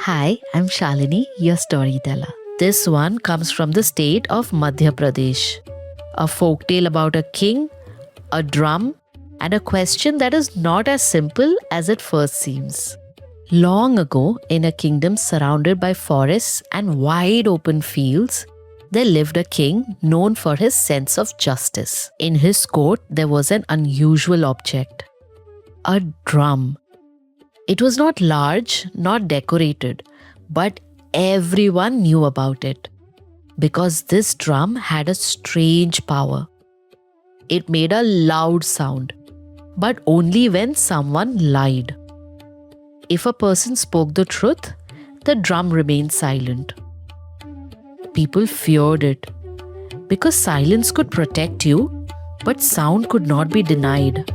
Hi, I'm Shalini, your storyteller. This one comes from the state of Madhya Pradesh. A folktale about a king, a drum, and a question that is not as simple as it first seems. Long ago, in a kingdom surrounded by forests and wide open fields, there lived a king known for his sense of justice. In his court, there was an unusual object, a drum. It was not large, not decorated, but everyone knew about it because this drum had a strange power. It made a loud sound, but only when someone lied. If a person spoke the truth, the drum remained silent. People feared it because silence could protect you, but sound could not be denied.